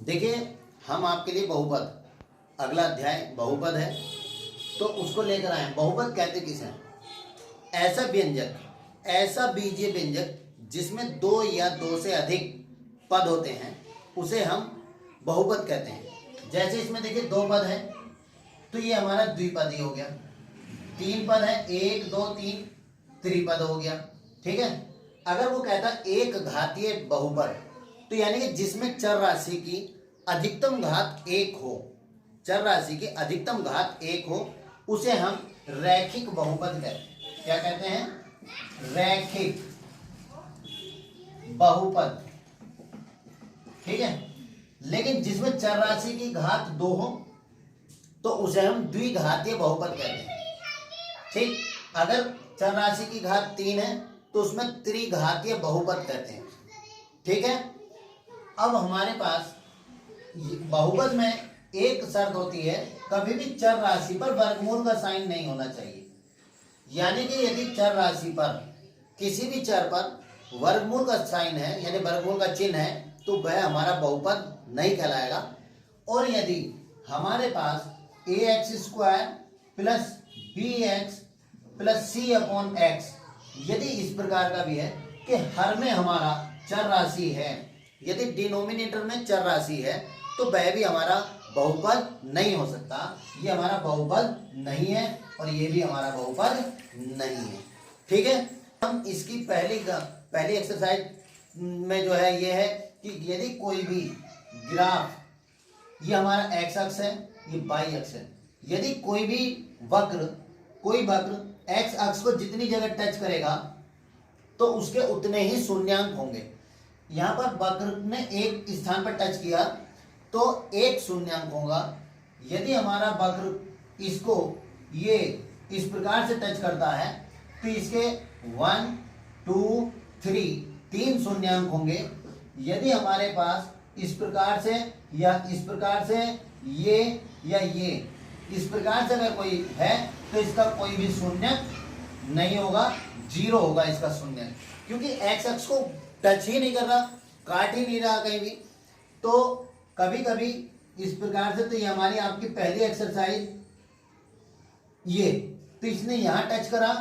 देखिए, हम आपके लिए बहुपद, अगला अध्याय बहुपद है, तो उसको लेकर आए हैं। बहुपद कहते किसे हैं? ऐसा व्यंजक, ऐसा बीजीय व्यंजक जिसमें दो या दो से अधिक पद होते हैं, उसे हम बहुपद कहते हैं। जैसे इसमें देखिए दो पद है, तो ये हमारा द्विपदी हो गया। तीन पद है, एक दो तीन, त्रिपद हो गया। ठीक है। अगर वो कहता एक घातीय बहुपद, तो यानी कि जिसमें चर राशि की अधिकतम घात एक हो, चर राशि की अधिकतम घात एक हो, उसे हम रैखिक बहुपद कहते हैं। क्या कहते हैं? रैखिक बहुपद। ठीक है। लेकिन जिसमें चर राशि की घात दो हो, तो उसे हम द्विघातीय बहुपद कहते हैं। ठीक। अगर चर राशि की घात तीन है, तो उसमें त्रिघातीय बहुपद कहते हैं। ठीक है। अब हमारे पास बहुपद में एक शर्त होती है, कभी भी चर राशि पर वर्गमूल का साइन नहीं होना चाहिए। यानी कि यदि चर राशि पर, किसी भी चर पर वर्गमूल का साइन है, यानी वर्गमूल का चिन्ह है, तो वह हमारा बहुपद नहीं कहलाएगा। और यदि हमारे पास ax² plus bx plus c/x यदि इस प्रकार का भी है कि हर में हमारा चर राशि है, यदि डिनोमिनेटर में चर राशि है, तो वह भी हमारा बहुपद नहीं हो सकता। ये हमारा बहुपद नहीं है और ये भी हमारा बहुपद नहीं है। ठीक है। हम इसकी पहली एक्सरसाइज में जो है ये है कि यदि कोई भी ग्राफ, ये हमारा एक्स अक्ष है, ये वाई अक्ष है, यदि कोई वक्र एक्स अक्ष को जितनी जगह टच करेगा, तो उसके उतने ही शून्यांक होंगे। यहां पर वक्र ने एक स्थान पर टच किया, तो एक शून्यांक होगा। यदि हमारा वक्र इसको ये इस प्रकार से टच करता है, तो इसके 1 2 3 तीन शून्यांक होंगे। यदि हमारे पास इस प्रकार से या इस प्रकार से ये या ये इस प्रकार से अगर कोई है, तो इसका कोई भी शून्य नहीं होगा, जीरो होगा इसका शून्य, क्योंकि एक्स अक्ष को टच ही नहीं कर रहा, काट ही नहीं रहा कहीं भी। तो कभी कभी इस प्रकार से, तो ये हमारी आपकी पहली एक्सरसाइज ये, तो इसने यहां टच करा,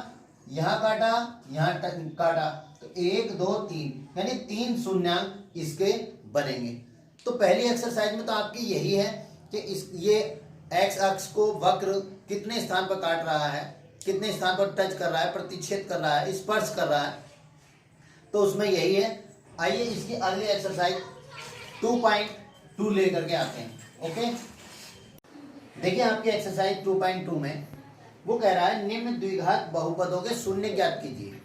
यहां काटा, यहां काटा, तो 1 2 3 यानी तीन शून्यांक इसके बनेंगे। तो पहली एक्सरसाइज में तो आपकी यही है कि ये एक्स अक्ष को वक्र कितने स्थान पर काट रहा है, कितने स्थान पर टच कर रहा है, प्रतिच्छेद कर रहा है, स्पर्श कर रहा है, तो उसमें यही है। आइए इसकी अगली एक्सरसाइज 2.2 लेकर के आते हैं। ओके। देखिए आपकी एक्सरसाइज 2.2 में वो कह रहा है निम्न द्विघात बहुपदों के शून्य ज्ञात कीजिए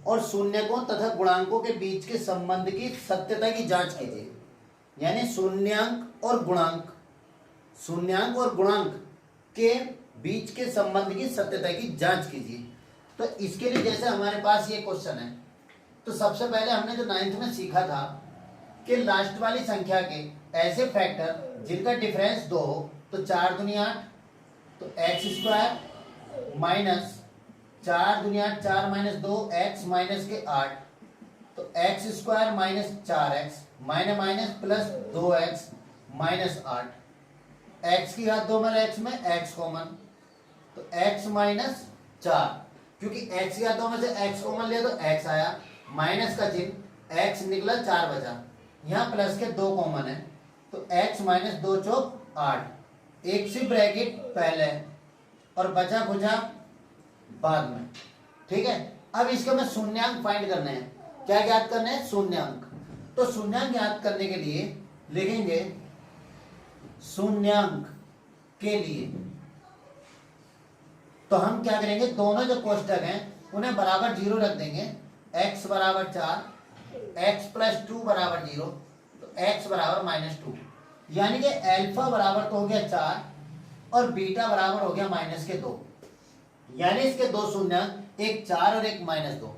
और शून्यकों तथा गुणांकों के बीच के संबंध की सत्यता की जांच कीजिए। यानी शून्यांक और गुणांक के बीच के संबंध की सत्यता की जांच कीजिए। तो इसके लिए जैसे हमारे पास ये क्वेश्चन है, तो सबसे पहले हमने जो 9th में सीखा था कि लास्ट वाली संख्या के ऐसे फैक्टर जिनका डिफरेंस 2 हो, तो 4 दूनी 8, तो x² माइनस 4 दूनी 8, 4 माइनस 2 x माइनस के 8, तो x² minus 4x minus minus plus 2x minus 8, x की घात 2 में x में x कॉमन, तो x माइनस 4, क्योंकि x की घात 2 में से x कॉमन लिया तो x आया, माइनस का चिन्ह, x निकला 4 बचा, यहाँ प्लस के 2 कॉमन है, तो x माइनस 2 चौक 8, एक सी ब्रैकेट पहले और बचा खुचा बाद में। ठीक है। अब इसके में शून्यांक फाइंड करने हैं। क्या ज्ञात करने हैं? शून्यांक। तो शून्यांक ज्ञात करने के लिए लिखेंगे, शून्यांक के लिए तो हम क्या करेंगे, दोनों जो कोष्टक हैं उन्हें बराबर 0 रख देंगे। x बराबर 4, x प्लस 2 बराबर 0, तो x बराबर -2, यानी कि अल्फा बराबर तो हो गया 4 और बीटा बराबर हो गया -2, यानी इसके दो शून्यांक, एक 4 और एक -2।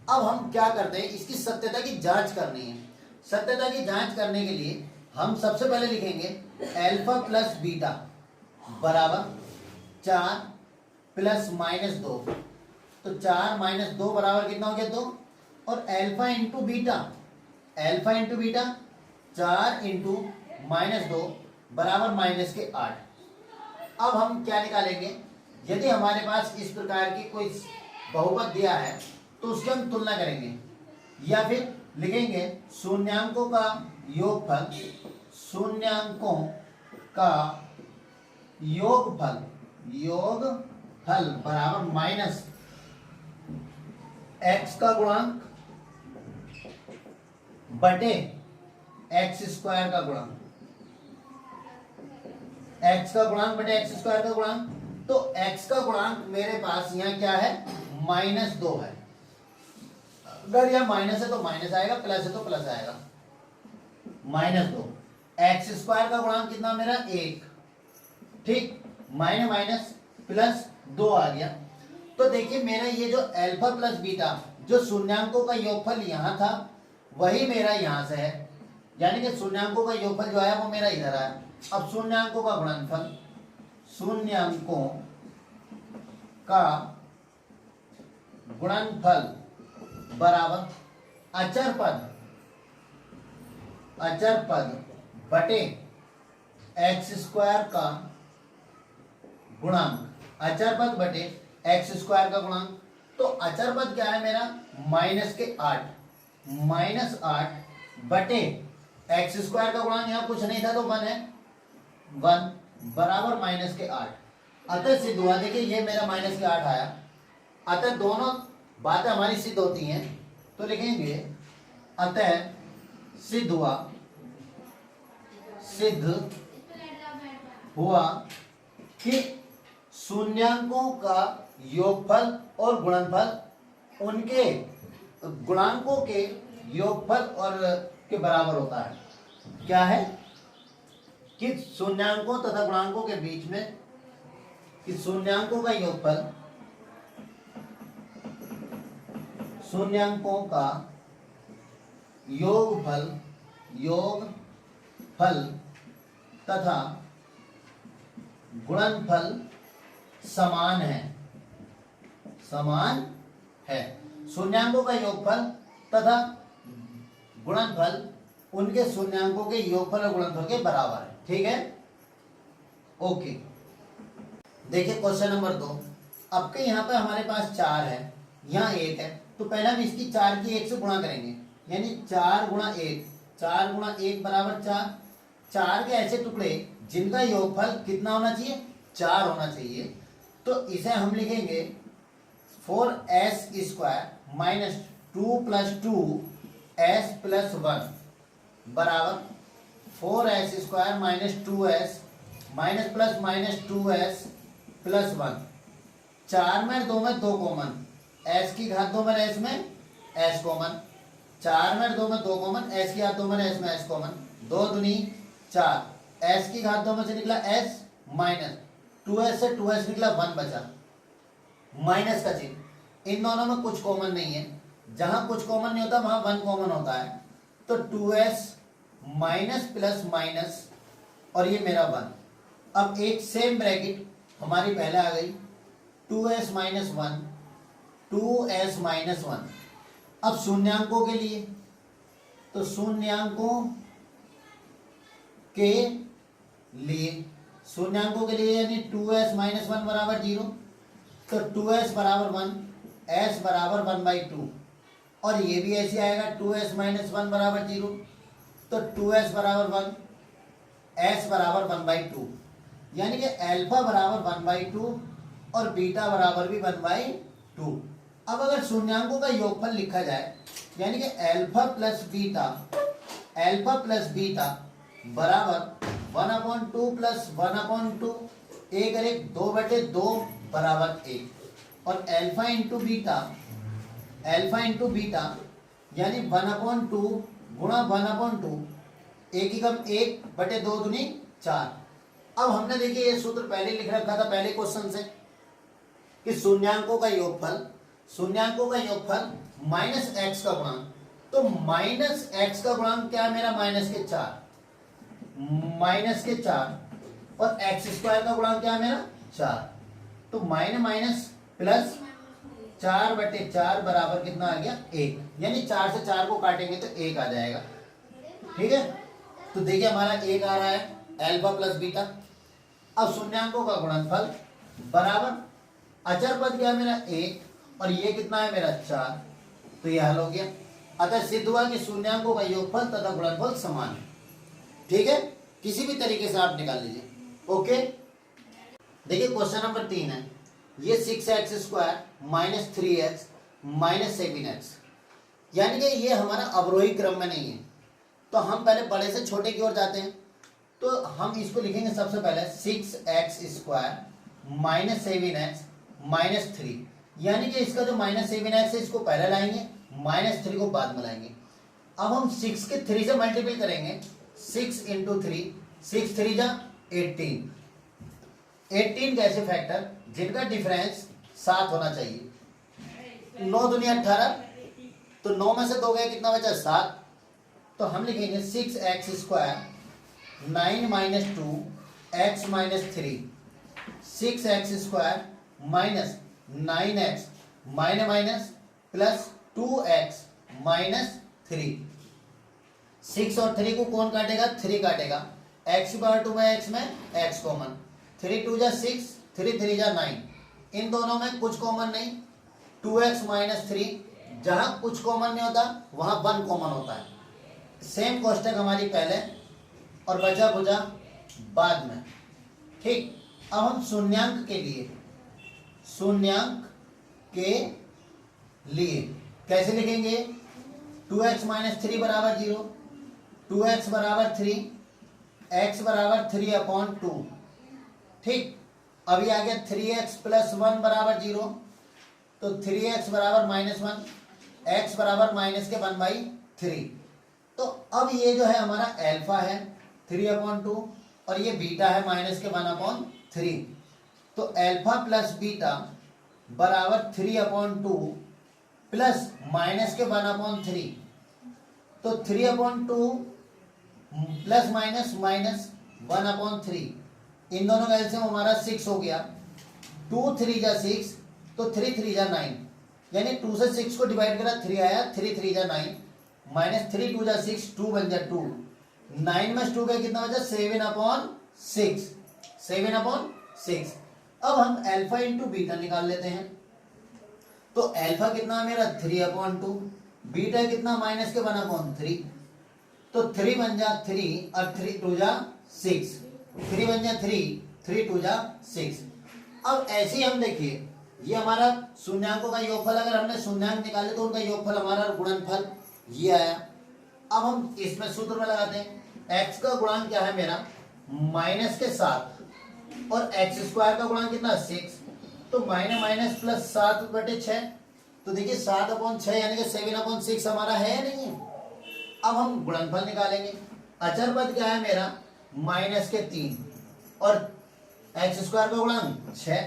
अब हम क्या करते हैं, इसकी सत्यता की जांच करनी है। सत्यता की जांच करने के लिए हम सबसे पहले लिखेंगे अल्फा प्लस बीटा बराबर 4 प्लस -2, तो 4 - 2 बराबर कितना हो गया 2, और अल्फा इंटू बीटा 4 इंटू -2 बराबर -8। अब हम क्या निकालेंगे, यदि हमारे पास इस प्रकार की कोई बहुपद दिया है तो उसकी हम तुलना करेंगे, या फिर लिखेंगे शून्यांकों का योगफल, शून्यांकों का योगफल बराबर माइनस x का गुणांक बटे x स्क्वायर का गुणांक, x का गुणांक बटे x स्क्वायर का गुणांक। तो x का गुणांक मेरे पास यहाँ क्या है, -2 है। अगर यह माइनस है तो माइनस आएगा, प्लस है तो प्लस आएगा। -2 x स्क्वायर का गुणांक कितना मेरा 1, ठीक, माइनस माइनस प्लस 2 आ गया। तो देखिए मेरा ये जो अल्फा प्लस बीटा, जो शून्यांकों का योगफल यहाँ था वही मेरा यहाँ से है, यानी कि शून्यांकों का योगफल जो है वो मेरा इधर आया। अब शून्यांकों का गुणनफल, शून्यांकों का गुणनफल बराबर अचर पद बटे एक्स स्क्वायर का गुणांक, अचर पद बटे एक्स स्क्वायर का गुणांक। तो अचर पद क्या है मेरा, -8 बटे एक्स स्क्वायर का गुणांक, यहाँ कुछ नहीं था तो 1 है, 1 बराबर -8। अतः सिद्ध हुआ, देखिए ये मेरा -8 आया। अतः दोनों बातें हमारी सिद्ध होती हैं, तो लिखेंगे अतः सिद्ध हुआ कि शून्यांकों का योगफल और गुणनफल उनके गुणांकों के योगफल और के बराबर होता है। क्या है कि शून्यांकों तथा गुणांकों के बीच में, कि शून्यांकों का योगफल, शून्यांकों का योगफल तथा गुणनफल समान है। शून्यांकों का योगफल तथा गुणनफल उनके शून्यांकों के योगफल और गुणनफल के बराबर है, ठीक है, ओके। देखिए क्वेश्चन नंबर 2। अब के यहाँ पे हमारे पास 4 है, यहाँ 1 है, तो पहले हम इसकी 4 की 1 से गुणा करेंगे, यानी 4 गुणा 1, 4 गुणा 1 बराबर 4। 4 के ऐसे टुकड़े जिनका योगफल कितना होना चाहिए, 4 होना चाहिए। तो इसे हम लिखेंगे 4s स्क्वायर माइनस 2 + 2s + 1 बराबर 4s square minus 2s minus plus minus 2s + 1। 4 में 2 में 2 कॉमन, s की घात 2 में s में s कॉमन, 4 में 2 में 2 कॉमन, s की घात 2 में s में s कॉमन, 2 दूनी 4, s की घात 2 में से निकला s माइनस 2s से 2s निकला 1 बचा, माइनस का चिन्ह। इन दोनों में कुछ कॉमन नहीं है, जहां कुछ कॉमन नहीं होता वहां 1 कॉमन होता है। तो 2s माइनस प्लस माइनस और ये मेरा 1। अब एक सेम ब्रैकेट हमारी पहले आ गई, 2s - 1, 2s - 1। अब शून्यांकों के लिए, तो शून्यांकों के लिए यानी 2s - 1 बराबर 0, तो 2s बराबर 1, s बराबर 1/2, और ये भी ऐसे आएगा 2s - 1 बराबर 0, तो 2s बराबर 1, s बराबर 1/2, यानी कि अल्फा बराबर 1/2 और बीटा बराबर भी 1/2। अब अगर शून्यांकों का योगफल लिखा जाए, यानी कि अल्फा प्लस बीटा बराबर 1/2 + 1/2, 1/2 बराबर 1, और अल्फा इंटू बीटा यानी 1/2 गुणा 1/2, 1 2 4। अब हमने देखिए ये सूत्र पहले लिख रखा था पहले क्वेश्चन से, कि शून्यांकों का योगफल माइनस x का गुणांक, तो माइनस x का गुणांक क्या है मेरा, -4, और x स्क्वायर का गुणांक क्या है मेरा 4, तो माइनस प्लस 4/4 बराबर कितना आ गया 1, यानी 4 से 4 को काटेंगे तो 1 आ जाएगा, ठीक है। तो देखिए हमारा एक आ रहा है अल्फा प्लस बीटा। अब शून्यांकों का गुणनफल बराबर अचर पद क्या है मेरा एक और ये कितना है मेरा 4, तो ये हल हो गया। अतः सिद्ध हुआ कि शून्यांकों का योगफल तथा गुणनफल समान है। ठीक है, किसी भी तरीके से आप निकाल लीजिए। ओके, देखिए क्वेश्चन नंबर 3 है, ये 6x² minus 3x minus 7x, यानी कि ये हमारा अवरोही क्रम में नहीं है। तो हम पहले बड़े से छोटे की ओर जाते हैं। तो हम इसको लिखेंगे सबसे पहले 6x² माइनस 7x माइनस 3, यानी कि इसका जो माइनस 7x है इसको पहले लाएंगे, माइनस 3 को बाद में लाएंगे। अब हम 6 के 3 से मल्टीप्लाई करेंगे, 6 इंटू 3, 6 3 जा 18। 18 कैसे फैक्टर जिनका डिफरेंस 7 होना चाहिए। 9 दूनी 18, तो 9 में से 2 गए, कितना बचा 7। तो हम लिखेंगे 6x² 9 minus 2 x minus 3, 6x² minus 9x minus minus plus 2x minus 3। 6 और 3 को कौन काटेगा, 3 काटेगा। x पावर 2 में x में x कॉमन, 3 2 जा 6, 3 3 जा 9, इन दोनों में कुछ कॉमन नहीं। 2x माइनस 3, जहां कुछ कॉमन नहीं होता वहां 1 कॉमन होता है। सेम कोष्टक हमारी पहले और बचा बुझा बाद में। ठीक, अब हम शून्यांक के लिए कैसे लिखेंगे। 2x माइनस 3 बराबर 0, 2x बराबर 3, x बराबर 3/2। ठीक, अभी आ गया 3x प्लस 1 बराबर 0, तो 3x बराबर -1, x बराबर माइनस के 1/3। तो अब ये जो है हमारा अल्फा है 3/2 और ये बीटा है माइनस के 1/3। तो अल्फा प्लस बीटा बराबर 3/2 प्लस माइनस के 1/3। तो 3/2 प्लस माइनस माइनस 1/3, इन दोनों का एलसीएम हमारा 6 हो गया। 2 3 जा 6, तो 3 3 जा 9, यानी 2 से 6 को डिवाइड करा 3 आया, 3 3 जा 9, माइनस 3 2 जा 6, 2 बन जा 2, 9 में 2 का कितना बचा 7/6, 7/6। अब हम अल्फा इंटू बीटा निकाल लेते हैं। तो अल्फा कितना मेरा 3/2, बीटा कितना माइनस के 1/3, तो 3 बन जा 3 और 3 2 जा 6, 3 बन जा 3, 3 2 जा 6। अब ऐसे ही हम देखिए, ये हमारा शून्यांकों का योगफल, अगर हमने शून्यांक निकाले तो उनका योगफल हमारा गुणनफल ये आया। अब हम इसमें सूत्र में लगाते हैं, x का गुणांक क्या है मेरा माइनस के 7 और x² का गुणांक कितना 6, तो माइनस प्लस 7/6। तो देखिए 7/6 यानी कि 7/6 हमारा है या नहीं है। अब हम गुणनफल निकालेंगे। अचर पद क्या है मेरा माइनस के 3 और x² का गुणांक 6,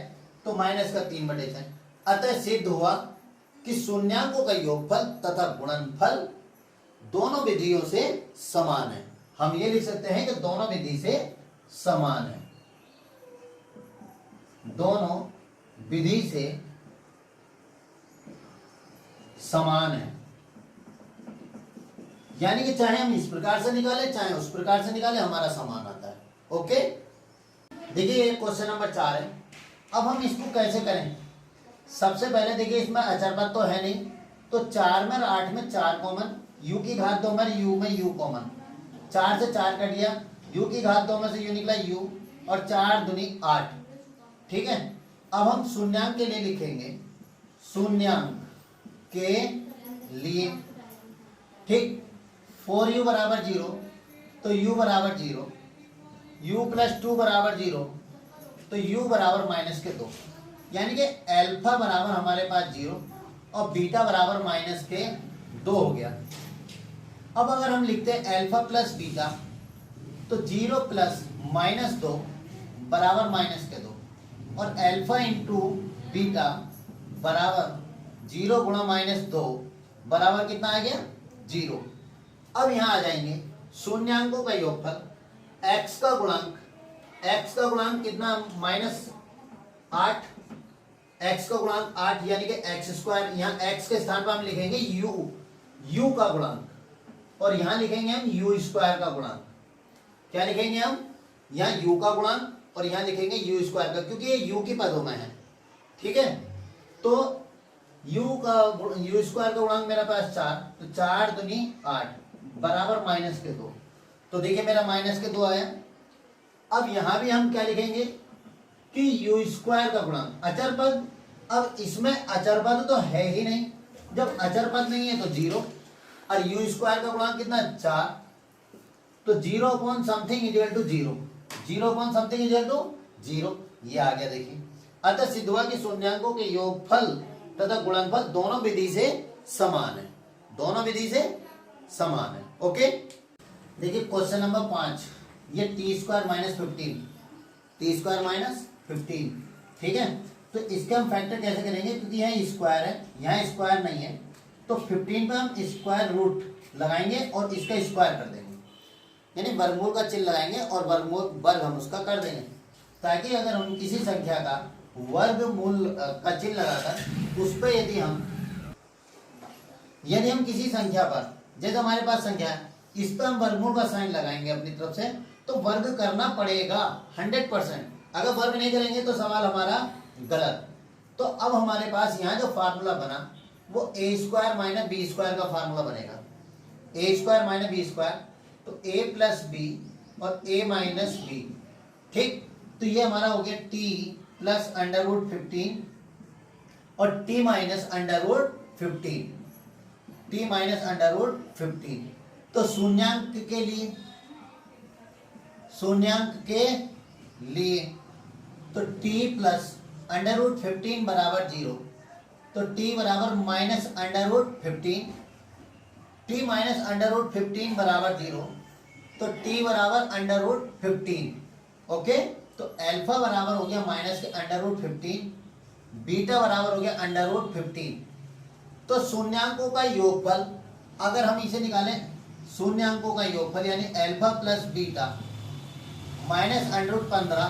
तो माइनस का 3/6। अतः सिद्ध हुआ कि शून्यांकों का योगफल तथा गुणनफल दोनों विधियों से समान है। हम ये लिख सकते हैं कि दोनों विधि से समान है, दोनों विधि से समान है, यानी कि चाहे हम इस प्रकार से निकालें चाहे उस प्रकार से निकालें, हमारा समान आता है। ओके, देखिए ये क्वेश्चन नंबर 4 है। अब हम इसको कैसे करें। सबसे पहले देखिए इसमें अचरपद तो है नहीं, तो 4 में और 8 में 4 कॉमन, u की घात 2 में u में u कॉमन, 4 से 4 कट गया, u की घात 2 में से u निकला u, और 4 दूनी 8। ठीक है, अब हम शून्यांक के लिए लिखेंगे, शून्यांक के लिए। ठीक, 4u बराबर 0, तो u बराबर 0, u प्लस 2 बराबर 0, तो u बराबर माइनस के 2, यानी कि अल्फा बराबर हमारे पास 0 और बीटा बराबर माइनस के 2 हो गया। अब अगर हम लिखते हैं अल्फा प्लस बीटा, तो 0 प्लस -2 बराबर माइनस के 2, और अल्फा इंटू बीटा बराबर 0 गुणा -2 बराबर कितना आ गया 0। अब यहाँ आ जाएंगे शून्यांकों का योगफल, x का गुणांक कितना -8, x का गुणांक 8 यानी कि x², यहाँ x के स्थान पर हम लिखेंगे u का गुणांक, और यहाँ लिखेंगे हम u² का गुणांक। क्या लिखेंगे हम, यहाँ u का गुणांक और यहाँ लिखेंगे u स्क्वायर का, क्योंकि ये u की पदों में है। ठीक है, तो u स्क्वायर का गुणांक मेरे पास 4, तो 4 दूनी 8 बराबर -2। तो देखिए मेरा -2 आया। अब यहां भी हम क्या लिखेंगे कि u स्क्वायर का गुणांक अचर पद। अब इसमें अचर पद तो है ही नहीं, जब अचर पद नहीं है तो 0, और u स्क्वायर का गुणांक कितना 4, तो 0 upon something equal to 0, 0 upon something equal to 0, ये आ गया। देखिए अतः सिद्ध हुआ कि शून्यांकों के योगफल तथा गुणनफल दोनों विधि से समान है, दोनों विधि से समान है। ओके, देखिए क्वेश्चन नंबर 5, ये T square minus 15, T square minus 15, ठीक है। तो इसका हम फैक्टर कैसे करेंगे, क्योंकि यहाँ स्क्वायर है, यहाँ स्क्वायर नहीं है, तो 15 पे हम स्क्वायर रूट लगाएंगे और इसका स्क्वायर कर देंगे, यानी वर्गमूल का चिन्ह लगाएंगे और वर्ग हम उसका कर देंगे, ताकि अगर हम किसी संख्या का वर्गमूल का चिन्ह लगाकर उस पर यदि हम किसी संख्या पर, जैसे हमारे पास संख्या है, इस पर हम वर्गमूल का साइन लगाएंगे अपनी तरफ से, तो वर्ग करना पड़ेगा 100%। अगर वर्ग नहीं करेंगे तो सवाल हमारा गलत। तो अब हमारे पास यहाँ जो फार्मूला बना वो ए स्क्वायर माइनस बी स्क्वायर का फार्मूला बनेगा, ए स्क्वायर माइनस बी स्क्वायर, तो ए प्लस बी और ए माइनस बी। ठीक, तो ये हमारा हो गया टी प्लस अंडर रूट 15 और T minus under root 15, T minus under root 15। तो शून्यांक के लिए तो t प्लस अंडर रूट 15 बराबर 0, तो t बराबर minus under root 15, t minus under root 15 बराबर 0, तो t बराबर अंडर रूट 15। ओके, तो अल्फा बराबर हो गया माइनस के अंडर रूट 15, बीटा बराबर हो गया अंडर रूट 15। तो शून्यांकों का योगफल अगर हम इसे निकालें, शून्यांकों का योगफल यानी alpha plus beta minus under root 15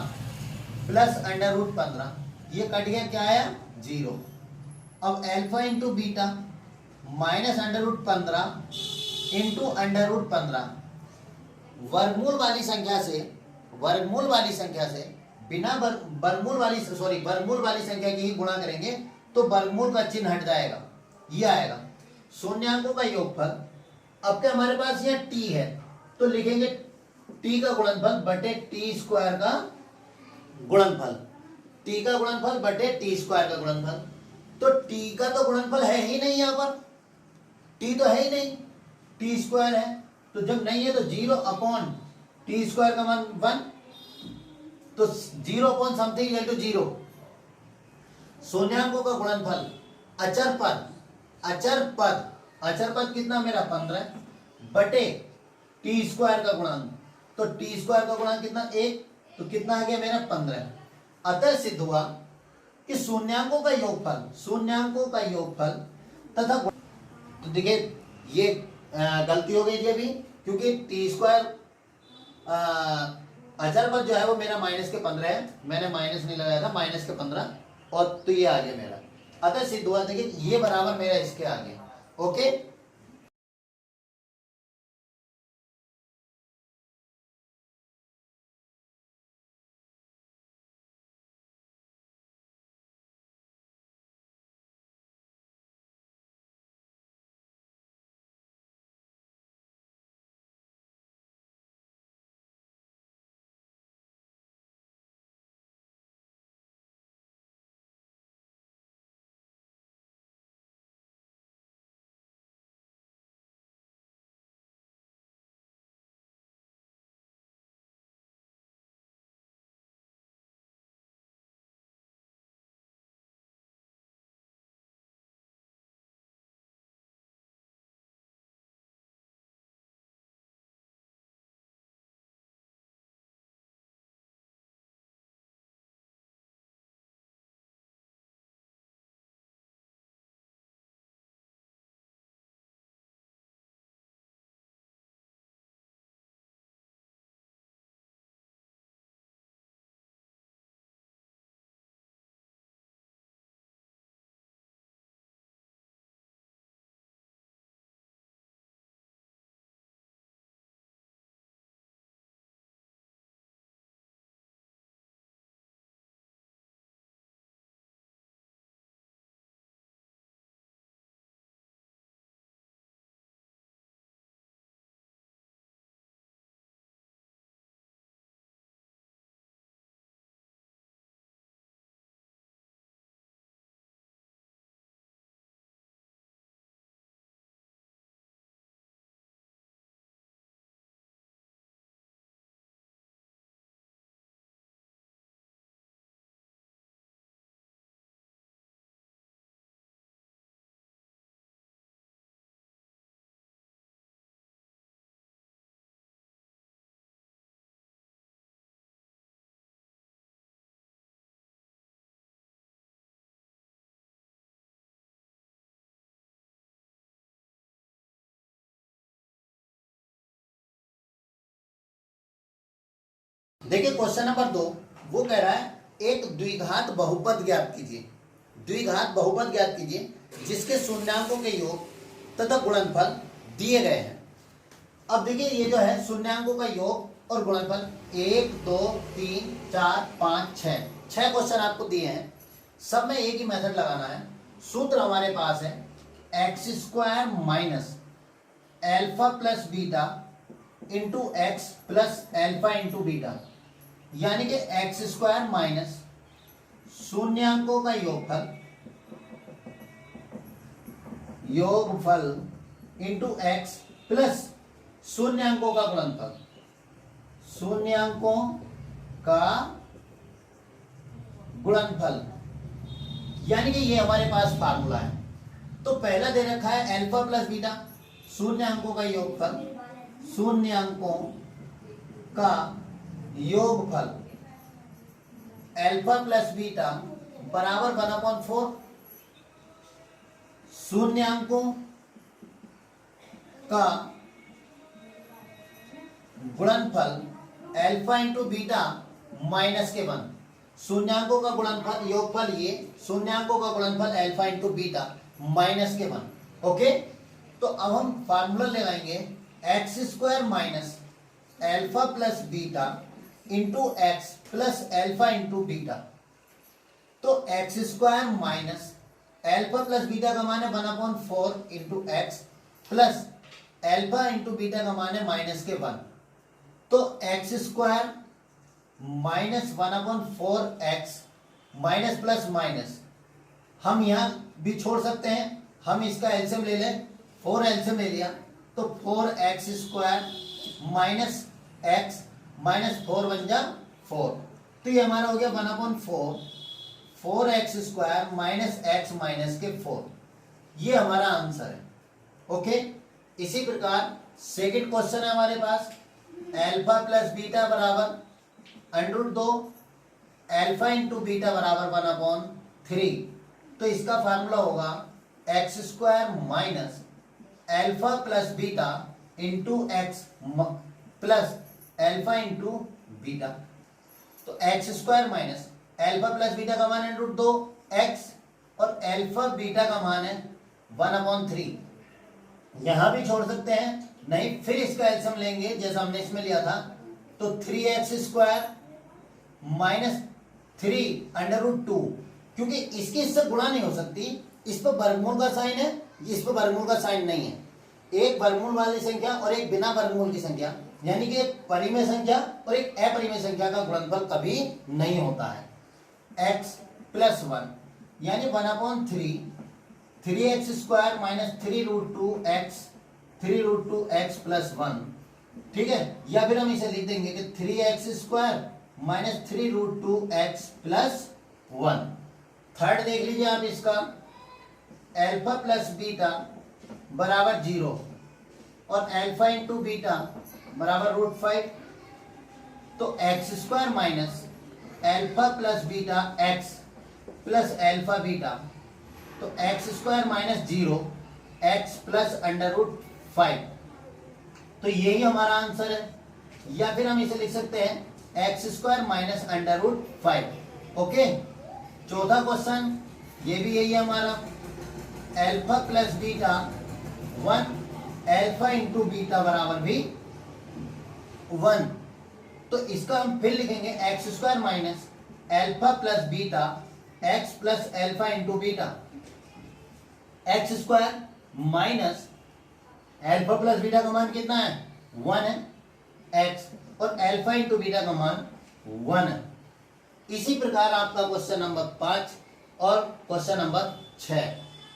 plus under root 15, ये कट गया, क्या आया 0। अब alpha into beta minus under root 15 into under root 15, वर्गमूल वाली संख्या से बिना वर्गमूल वाली संख्या की ही गुणा करेंगे तो वर्गमूल का चिन्ह हट जाएगा, ये आएगा शून्यांकों का योगफल। अब क्या हमारे पास यहाँ t है, तो लिखेंगे t का गुणनफल बटे टी स्क्वायर का गुणनफल, t का गुणनफल बटे टी स्क्वायर का गुणनफल। तो t का तो गुणनफल है ही नहीं, यहाँ पर t तो है ही नहीं, टी स्क्वायर है, तो जब नहीं है तो 0 अपॉन टी स्क्वायर का मान 1, तो 0 अपॉन समथिंग इक्वल टू 0। शून्यांकों का गुणनफल अचर पद कितना मेरा 15 बटे टी स्क्वायर का गुणांक, तो टी स्क्वायर का गुणांक कितना 1, तो कितना आ गया मेरा 15। अतः सिद्ध हुआ कि शून्यांकों का योगफल तथा, तो देखिए ये गलती हो गई थी अभी, क्योंकि टी स्क्वायर अचर पद जो है वो मेरा माइनस के 15 है, मैंने माइनस नहीं लगाया था, माइनस के 15, और तो ये आ गया मेरा। अतः सिद्ध हुआ, देखिए ये बराबर मेरा इसके आ गया। ओके, देखिए क्वेश्चन नंबर 2, वो कह रहा है एक द्विघात बहुपद ज्ञात कीजिए। द्विघात बहुपद ज्ञात कीजिए जिसके शून्यांकों के योग तथा गुणनफल दिए गए हैं। अब देखिए ये जो है शून्यांकों का योग और गुणनफल 1 2 3 4 5 6 क्वेश्चन आपको दिए हैं। सब में एक ही मेथड लगाना है। सूत्र हमारे पास है x square minus alpha plus beta into X plus alpha into beta, यानी कि एक्स स्क्वायर माइनस शून्यांकों का योगफल इंटू एक्स प्लस शून्यांकों का गुणनफल, शून्यांकों का गुणनफल, यानी कि ये हमारे पास फार्मूला है। तो पहला दे रखा है अल्फा प्लस बीटा, शून्यांकों का योगफल, शून्यांकों का योगफल अल्फा प्लस बीटा बराबर 1/4, शून्यांकों का गुणनफल अल्फा इंटू बीटा माइनस के 1, शून्यांकों का गुणनफल योगफल ये, शून्यांकों का गुणनफल अल्फा इंटू बीटा माइनस के 1। ओके, तो अब हम फार्मूला लगाएंगे X square minus alpha plus beta into X plus alpha into beta. तो X square minus alpha plus beta का मान है 1/4 into X plus alpha into beta का मान है माइनस के 1। तो X square minus 1/4 X minus plus minus हम यहां भी छोड़ सकते हैं, हम इसका एलसीएम ले लें, 4 एलसीएम ले लिया तो 4x square minus x minus 4 बन जा 4, तो ये हमारा हो गया 1/4 4x square minus x minus के 4, ये हमारा आंसर है। ओके, इसी प्रकार सेकंड क्वेश्चन है हमारे पास एल्फा प्लस बीटा बराबर √2 एल्फा इंटू बीटा बराबर 1/3। तो इसका फार्मूला होगा X square minus alpha plus beta into X plus alpha into beta. तो X square minus alpha plus beta का मान है √2 एक्स और एल्फा बीटा का मान है 1/3। यहां भी छोड़ सकते हैं, नहीं फिर इसका एलसीएम लेंगे जैसा हमने इसमें लिया था, तो 3x स्क्वायर माइनस 3√2, क्योंकि इसकी इससे गुणा नहीं हो सकती, इस पर वर्गमूल का साइन है, इस पर वर्गमूल का साइन नहीं है। एक वर्गमूल वाली संख्या और एक बिना वर्गमूल की संख्या, यानी कि एक परिमेय संख्या और एक अपरिमेय संख्या का गुणनफल कभी नहीं होता है। x प्लस 1 यानी 1/3 3x square minus 3√2 x plus 1, ठीक है, या फिर हम इसे लिख देंगे कि 3x square minus 3√2 x plus 1। Third देख लीजिए आप इसका एल्फा प्लस बीटा बराबर 0 और एल्फा इंटू बीटा बराबर √5। तो X square minus alpha plus beta X plus alpha beta, तो X square minus 0 X plus √5, तो यही हमारा आंसर है। या फिर हम इसे लिख सकते हैं एक्स स्क्वायर माइनस √5। ओके, चौथा क्वेश्चन ये भी यही है हमारा alpha plus beta 1 alpha into beta बराबर भी 1। तो इसका हम फिर लिखेंगे x square minus alpha plus beta X plus alpha into beta. X square minus alpha plus beta का मान कितना है 1 है एक्स, और एल्फा इंटू बीटा का मान 1 है। इसी प्रकार आपका क्वेश्चन नंबर 5 और क्वेश्चन नंबर 6।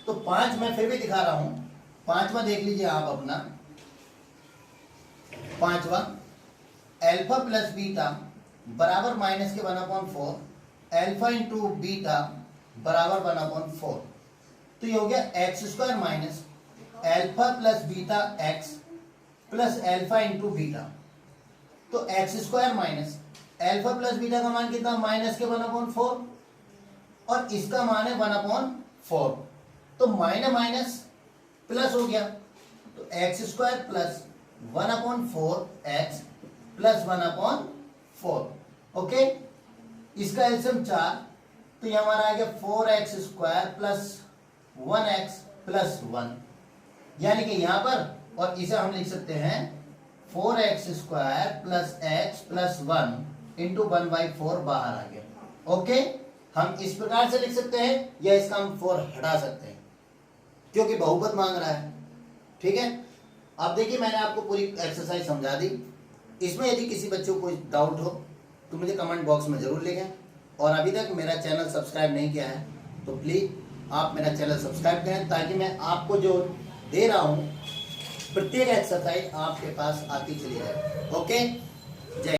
तो 5 मैं फिर भी दिखा रहा हूं, 5वां देख लीजिए आप अपना। 5वां एल्फा प्लस बीटा बराबर माइनस के 1/4 एल्फा इंटू बीटा बराबर 1/4। तो ये हो गया X square minus alpha plus beta X plus alpha into beta. तो X square minus alpha plus beta का मान कितना माइनस के 1/4 और इसका मान है 1/4, तो माइनस माइनस प्लस हो गया, तो X square plus 1/4 x plus 1/4। Okay, इसका एलसीएम 4, तो ये हमारा आ गया 4x square plus 1x plus 1, यानी कि यहां पर, और इसे हम लिख सकते हैं 4x square plus x plus 1 into 1/4 बाहर आ गया। ओके, हम इस प्रकार से लिख सकते हैं या इसका हम 4 हटा सकते हैं क्योंकि बहुपद मांग रहा है। ठीक है, अब देखिए मैंने आपको पूरी एक्सरसाइज समझा दी। इसमें यदि किसी बच्चों को कोई डाउट हो तो मुझे कमेंट बॉक्स में जरूर लिखें, और अभी तक मेरा चैनल सब्सक्राइब नहीं किया है तो प्लीज आप मेरा चैनल सब्सक्राइब करें, ताकि मैं आपको जो दे रहा हूं प्रत्येक एक्सरसाइज आपके पास आती चली जाए। ओके, जय।